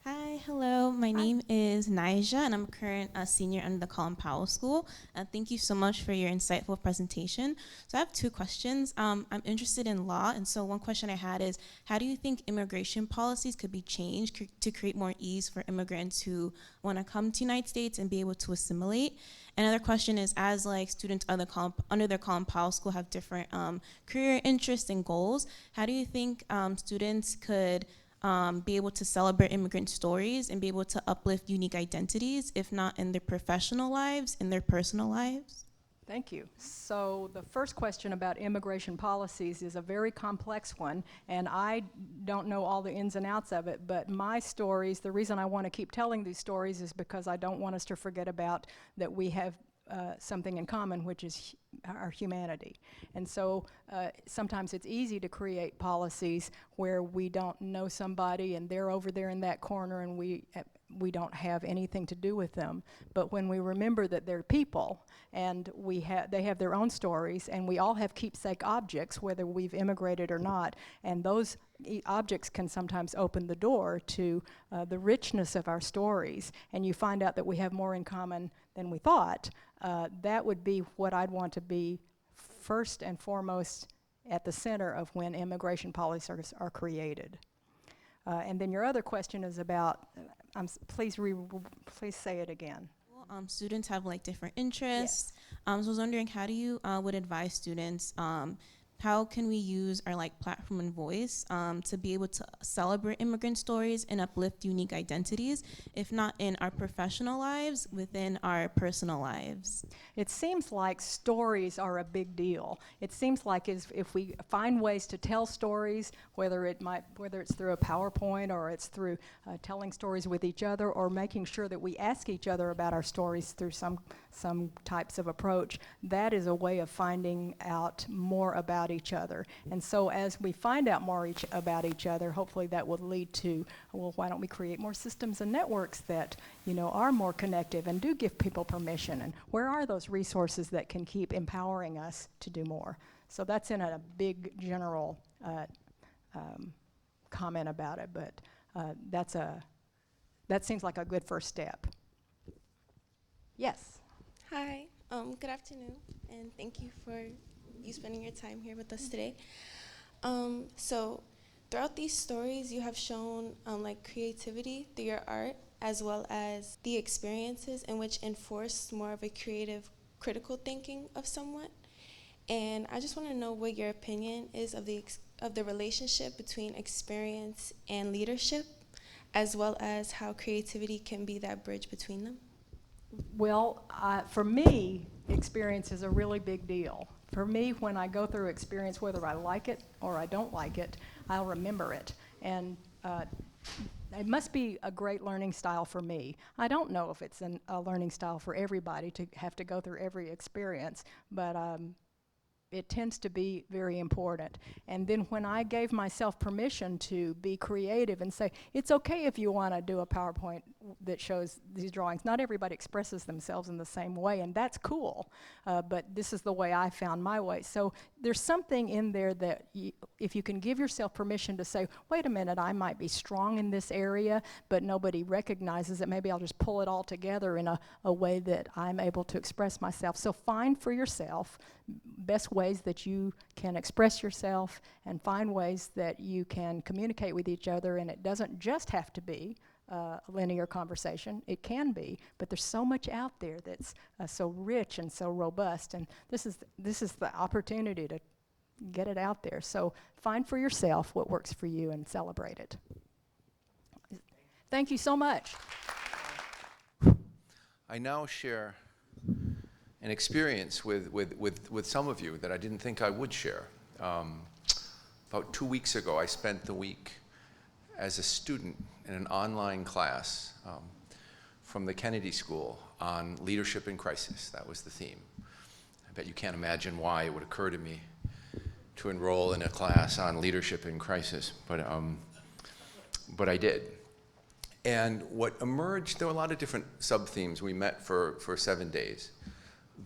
Hi, hello. My name is Naija, and I'm a current senior under the Colin Powell School. Thank you so much for your insightful presentation. So I have two questions. I'm interested in law, and so one question I had is, how do you think immigration policies could be changed to create more ease for immigrants who want to come to the United States and be able to assimilate? Another question is, as like students under the Colin Powell School have different career interests and goals, how do you think students could be able to celebrate immigrant stories and be able to uplift unique identities, if not in their professional lives, in their personal lives? Thank you. So the first question about immigration policies is a very complex one, and I don't know all the ins and outs of it, but my stories, the reason I want to keep telling these stories is because I don't want us to forget about that we have something in common, which is our humanity. And so sometimes it's easy to create policies where we don't know somebody and they're over there in that corner and we don't have anything to do with them. But when we remember that they're people and they have their own stories, and we all have keepsake objects, whether we've immigrated or not, and those objects can sometimes open the door to the richness of our stories, and you find out that we have more in common than we thought. That would be what I'd want to be first and foremost at the center of when immigration policies are created. And then your other question is about, please say it again. Students have like different interests. Yes. So I was wondering, how do you would advise students, how can we use our like platform and voice to be able to celebrate immigrant stories and uplift unique identities, if not in our professional lives, within our personal lives? It seems like stories are a big deal. It seems like if we find ways to tell stories, whether it's through a PowerPoint or it's through telling stories with each other, or making sure that we ask each other about our stories through some types of approach, that is a way of finding out more about each other. And so as we find out more about each other, hopefully that will lead to, well, why don't we create more systems and networks that, are more connective and do give people permission, and where are those resources that can keep empowering us to do more? So that's in a big general comment about it, but that seems like a good first step. Yes. Hi, good afternoon, and thank you for spending your time here with us today. So throughout these stories, you have shown like creativity through your art, as well as the experiences in which enforce more of a creative, critical thinking of someone. And I just want to know what your opinion is of the relationship between experience and leadership, as well as how creativity can be that bridge between them? Well, for me, experience is a really big deal. For me, when I go through experience, whether I like it or I don't like it, I'll remember it. And it must be a great learning style for me. I don't know if it's a learning style for everybody to have to go through every experience, but it tends to be very important. And then when I gave myself permission to be creative and say, it's okay if you want to do a PowerPoint that shows these drawings. Not everybody expresses themselves in the same way, and that's cool. But this is the way I found my way. So there's something in there that if you can give yourself permission to say, wait a minute, I might be strong in this area, but nobody recognizes it. Maybe I'll just pull it all together in a way that I'm able to express myself. So find for yourself best ways that you can express yourself and find ways that you can communicate with each other, and it doesn't just have to be a linear conversation. It can be, but there's so much out there that's so rich and so robust, and this is the opportunity to get it out there. So find for yourself what works for you and celebrate it. Thank you so much. I now share an experience with some of you that I didn't think I would share. About 2 weeks ago, I spent the week as a student in an online class from the Kennedy School on leadership in crisis. That was the theme. I bet you can't imagine why it would occur to me to enroll in a class on leadership in crisis, but I did. And what emerged, there were a lot of different sub-themes. We met for 7 days.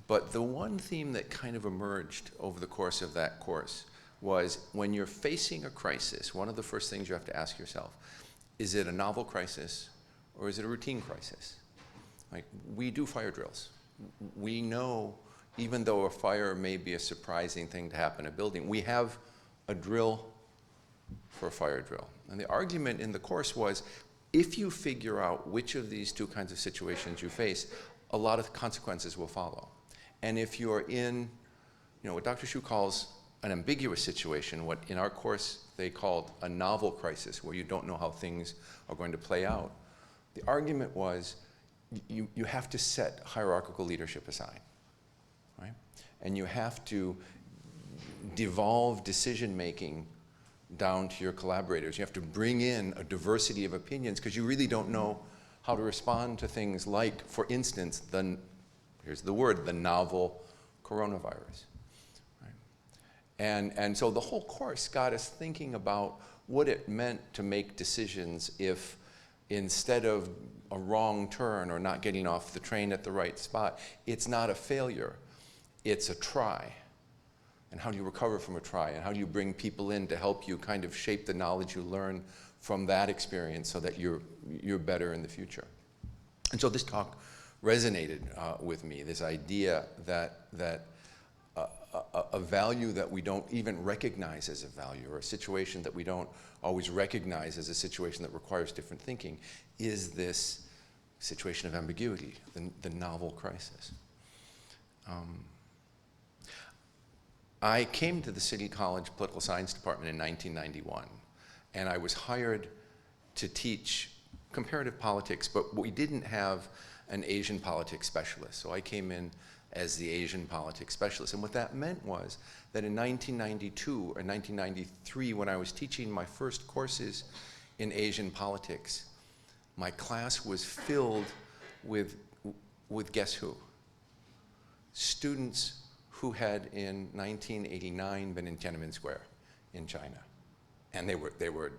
But the one theme that kind of emerged over the course of that course was when you're facing a crisis, one of the first things you have to ask yourself, is it a novel crisis or is it a routine crisis? Like, we do fire drills. We know, even though a fire may be a surprising thing to happen in a building, we have a drill for a fire drill. And the argument in the course was, if you figure out which of these two kinds of situations you face, a lot of consequences will follow. And if you're in, what Dr. Chu calls an ambiguous situation, what in our course they called a novel crisis, where you don't know how things are going to play out, the argument was you have to set hierarchical leadership aside, right? And you have to devolve decision-making down to your collaborators. You have to bring in a diversity of opinions because you really don't know how to respond to things like, for instance, here's the word, the novel coronavirus. Right? And so the whole course got us thinking about what it meant to make decisions if instead of a wrong turn or not getting off the train at the right spot, it's not a failure, it's a try. And how do you recover from a try? And how do you bring people in to help you kind of shape the knowledge you learn from that experience so that you're better in the future? And so this talk resonated with me, this idea that a value that we don't even recognize as a value, or a situation that we don't always recognize as a situation that requires different thinking, is this situation of ambiguity, the novel crisis. I came to the City College Political Science Department in 1991, and I was hired to teach comparative politics, but we didn't have an Asian politics specialist. So I came in as the Asian politics specialist. And what that meant was that in 1992 or 1993, when I was teaching my first courses in Asian politics, my class was filled with guess who? Students who had in 1989 been in Tiananmen Square in China. And they were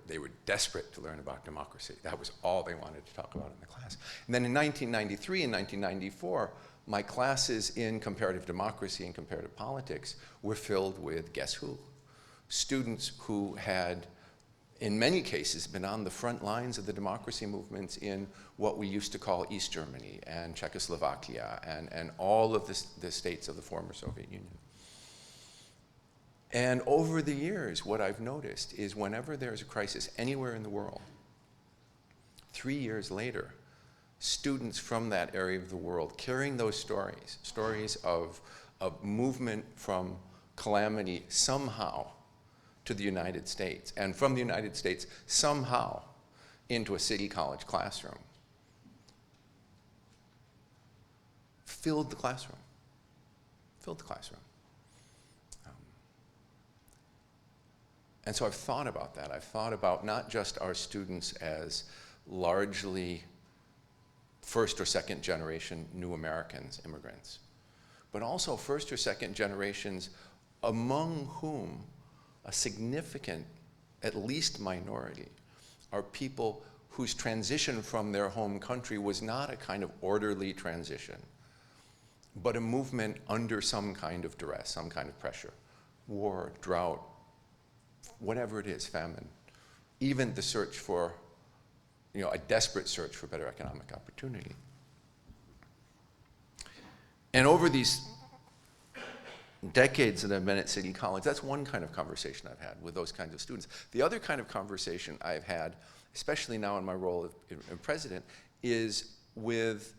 desperate to learn about democracy. That was all they wanted to talk about in the class. And then in 1993 and 1994, my classes in comparative democracy and comparative politics were filled with guess who? Students who had, in many cases, been on the front lines of the democracy movements in what we used to call East Germany and Czechoslovakia and all of the states of the former Soviet Union. And over the years, what I've noticed is whenever there's a crisis anywhere in the world, 3 years later, students from that area of the world carrying those stories of movement from calamity somehow to the United States, and from the United States somehow into a City College classroom filled the classroom. Filled the classroom. And so I've thought about that. I've thought about not just our students as largely first or second generation new Americans, immigrants, but also first or second generations among whom a significant, at least minority, are people whose transition from their home country was not a kind of orderly transition, but a movement under some kind of duress, some kind of pressure, war, drought, whatever it is, famine, even the search for, a desperate search for better economic opportunity. And over these decades that I've been at City College, that's one kind of conversation I've had with those kinds of students. The other kind of conversation I've had, especially now in my role as president, is with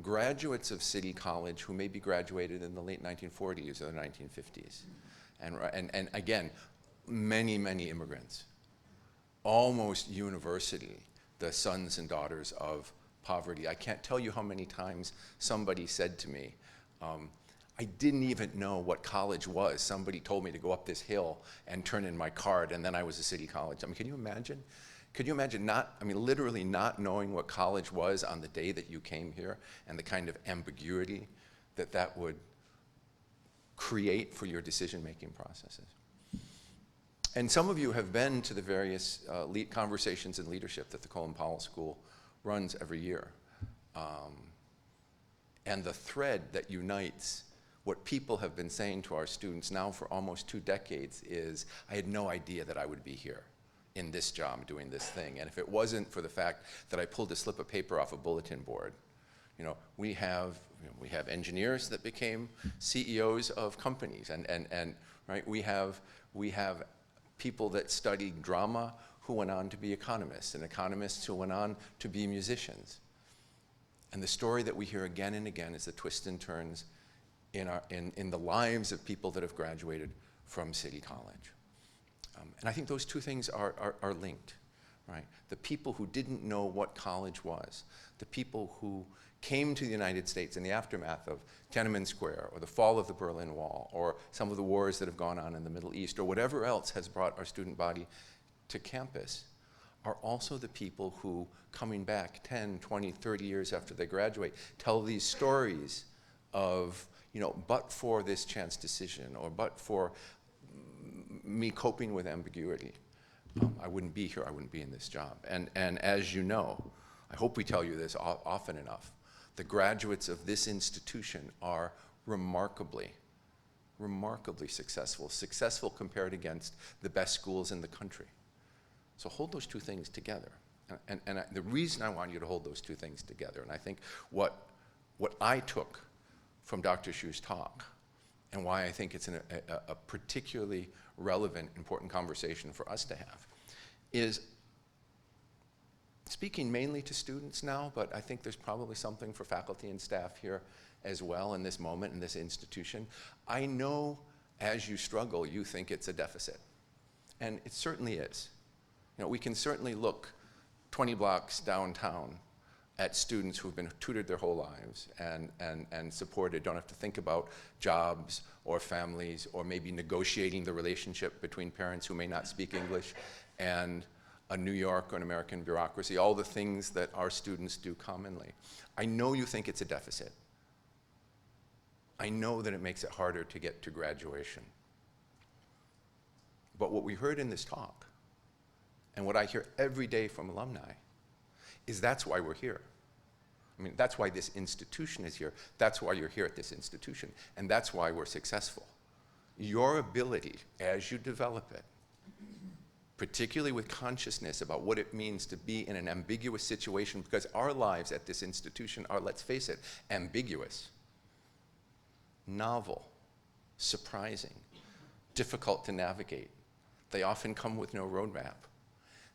graduates of City College who maybe graduated in the late 1940s or the 1950s. And again, many, many immigrants, almost universally, the sons and daughters of poverty. I can't tell you how many times somebody said to me, I didn't even know what college was. Somebody told me to go up this hill and turn in my card, and then I was a City College. I mean, can you imagine? Could you imagine literally not knowing what college was on the day that you came here, and the kind of ambiguity that would create for your decision-making processes? And some of you have been to the various conversations in leadership that the Colin Powell School runs every year. And the thread that unites what people have been saying to our students now for almost 2 decades is, I had no idea that I would be here in this job doing this thing. And if it wasn't for the fact that I pulled a slip of paper off a bulletin board, we have engineers that became CEOs of companies, and right, we have people that studied drama who went on to be economists, and economists who went on to be musicians. And the story that we hear again and again is the twists and turns in the lives of people that have graduated from City College. And I think those two things are linked, right? The people who didn't know what college was, the people who came to the United States in the aftermath of Tiananmen Square, or the fall of the Berlin Wall, or some of the wars that have gone on in the Middle East, or whatever else has brought our student body to campus, are also the people who, coming back 10, 20, 30 years after they graduate, tell these stories of, but for this chance decision, or but for me coping with ambiguity, I wouldn't be here, I wouldn't be in this job. And as you know, I hope we tell you this often enough, the graduates of this institution are remarkably successful compared against the best schools in the country. So hold those two things together. And the reason I want you to hold those two things together, and I think what I took from Dr. Chu's talk, and why I think it's a particularly relevant, important conversation for us to have, is speaking mainly to students now, but I think there's probably something for faculty and staff here as well in this moment, in this institution. I know as you struggle, you think it's a deficit. And it certainly is. We can certainly look 20 blocks downtown at students who've been tutored their whole lives and supported, don't have to think about jobs or families or maybe negotiating the relationship between parents who may not speak English and a New York or an American bureaucracy, all the things that our students do commonly. I know you think it's a deficit. I know that it makes it harder to get to graduation. But what we heard in this talk, and what I hear every day from alumni, is that's why we're here. I mean, that's why this institution is here. That's why you're here at this institution. And that's why we're successful. Your ability, as you develop it, particularly with consciousness about what it means to be in an ambiguous situation, because our lives at this institution are, let's face it, ambiguous, novel, surprising, difficult to navigate. They often come with no roadmap.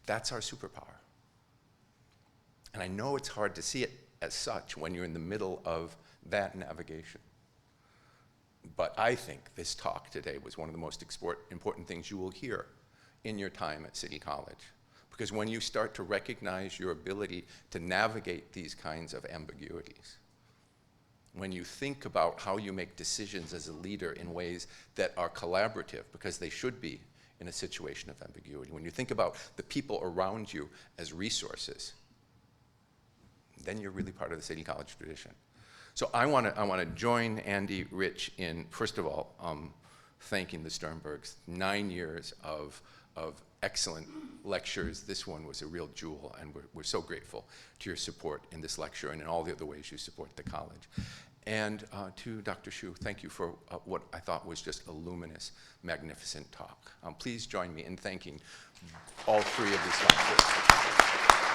That's our superpower. And I know it's hard to see it as such when you're in the middle of that navigation. But I think this talk today was one of the most important things you will hear in your time at City College, Because when you start to recognize your ability to navigate these kinds of ambiguities, when you think about how you make decisions as a leader in ways that are collaborative, because they should be in a situation of ambiguity, when you think about the people around you as resources, then you're really part of the City College tradition. So I want to join Andy Rich in, first of all, thanking the Sternbergs. 9 years of excellent lectures. This one was a real jewel, and we're so grateful to your support in this lecture and in all the other ways you support the college. And to Dr. Chu, thank you for what I thought was just a luminous, magnificent talk. Please join me in thanking all three of these lecturers.